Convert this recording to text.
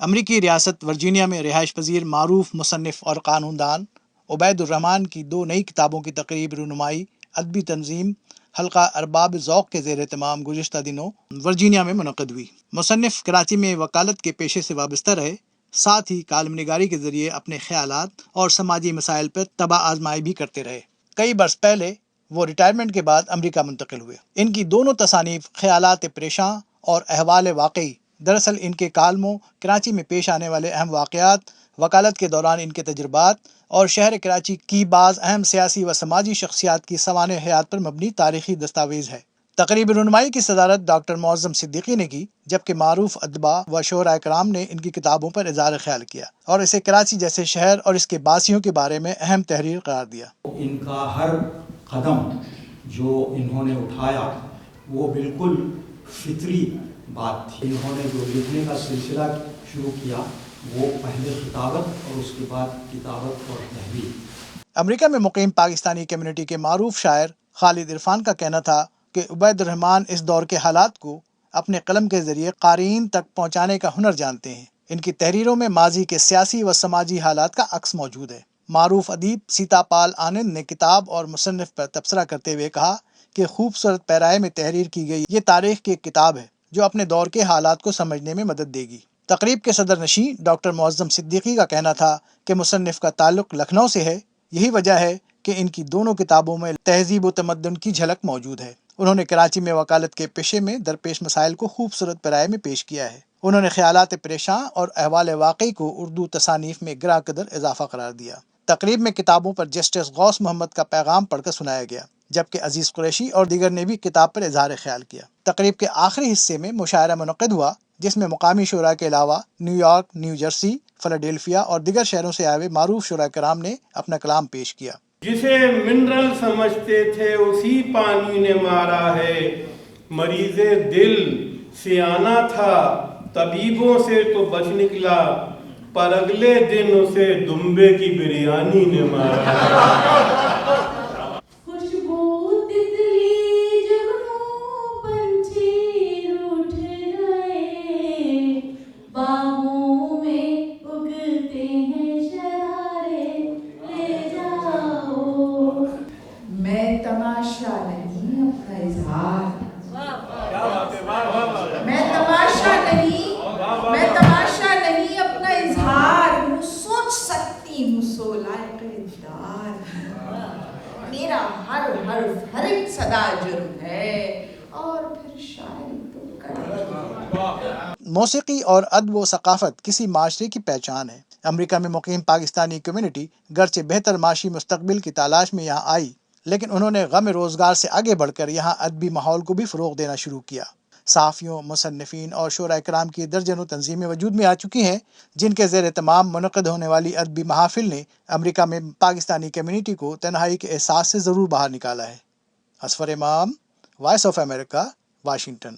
امریکی ریاست ورجینیا میں رہائش پذیر معروف مصنف اور قانون دان عبید الرحمان کی 2 نئی کتابوں کی تقریب رونمائی ادبی تنظیم حلقہ ارباب ذوق کے زیر اہتمام گزشتہ دنوں ورجینیا میں منعقد ہوئی۔ مصنف کراچی میں وکالت کے پیشے سے وابستہ رہے، ساتھ ہی کالم نگاری کے ذریعے اپنے خیالات اور سماجی مسائل پر طبع آزمائی بھی کرتے رہے۔ کئی برس پہلے وہ ریٹائرمنٹ کے بعد امریکہ منتقل ہوئے۔ ان کی دونوں تصانیف خیالات پریشاں اور احوال واقعی دراصل ان کے کالموں کراچی میں پیش آنے والے اہم واقعات، وکالت کے دوران ان کے تجربات اور شہر کراچی کی بعض اہم سیاسی و سماجی شخصیات کی سوانح حیات پر مبنی تاریخی دستاویز ہے۔ تقریب رونمائی کی صدارت ڈاکٹر معظم صدیقی نے کی، جبکہ معروف ادبا و شعراء کرام نے ان کی کتابوں پر اظہار خیال کیا اور اسے کراچی جیسے شہر اور اس کے باسیوں کے بارے میں اہم تحریر قرار دیا۔ ان کا ہر قدم جو انہوں نے اٹھایا وہ بالکل فطری بات تھی۔ انہوں نے جو لکھنے کا سلسلہ شروع کیا وہ پہلے خطابت اور اس کے بعد کتابت اور تحریر۔ امریکہ میں مقیم پاکستانی کمیونٹی کے معروف شاعر خالد عرفان کا کہنا تھا کہ عبید الرحمان اس دور کے حالات کو اپنے قلم کے ذریعے قارئین تک پہنچانے کا ہنر جانتے ہیں۔ ان کی تحریروں میں ماضی کے سیاسی و سماجی حالات کا عکس موجود ہے۔ معروف ادیب سیتا پال آنند نے کتاب اور مصنف پر تبصرہ کرتے ہوئے کہا کہ خوبصورت پیرائے میں تحریر کی گئی یہ تاریخ کی ایک کتاب ہے جو اپنے دور کے حالات کو سمجھنے میں مدد دے گی۔ تقریب کے صدر نشین ڈاکٹر معظم صدیقی کا کہنا تھا کہ مصنف کا تعلق لکھنؤ سے ہے، یہی وجہ ہے کہ ان کی دونوں کتابوں میں تہذیب و تمدن کی جھلک موجود ہے۔ انہوں نے کراچی میں وکالت کے پیشے میں درپیش مسائل کو خوبصورت پیرائے میں پیش کیا ہے۔ انہوں نے خیالات پریشاں اور احوال واقعی کو اردو تصانیف میں گراں قدر اضافہ قرار دیا۔ تقریب میں کتابوں پر جسٹس غوث محمد کا پیغام پڑھ کر سنایا گیا، جبکہ عزیز قریشی اور دیگر نے بھی کتاب پر اظہار خیال کیا۔ تقریب کے آخری حصے میں مشاعرہ منعقد ہوا، جس میں مقامی شعراء کے علاوہ new York, new Jersey, Philadelphia اور دیگر شہروں سے آئے ہوئے معروف شعراء کرام نے اپنا کلام پیش کیا۔ جسے منرل سمجھتے تھے اسی پانی نے مارا ہے، مریض دل سیانہ تھا طبیبوں سے تو بچ نکلا، پر اگلے دن اسے دمبے کی بریانی نے مارا۔ میرا ہر حرف ہر ایک صدا جرم ہے اور پھر شاعری تو کر۔ موسیقی اور ادب و ثقافت کسی معاشرے کی پہچان ہے۔ امریکہ میں مقیم پاکستانی کمیونٹی گرچہ بہتر معاشی مستقبل کی تلاش میں یہاں آئی، لیکن انہوں نے غم روزگار سے آگے بڑھ کر یہاں ادبی ماحول کو بھی فروغ دینا شروع کیا۔ صحافیوں، مصنفین اور شعراء کرام کی درجنوں تنظیمیں وجود میں آ چکی ہیں، جن کے زیر اہتمام منعقد ہونے والی ادبی محافل نے امریکہ میں پاکستانی کمیونٹی کو تنہائی کے احساس سے ضرور باہر نکالا ہے۔ اصفر امام، وائس آف امریکہ، واشنگٹن۔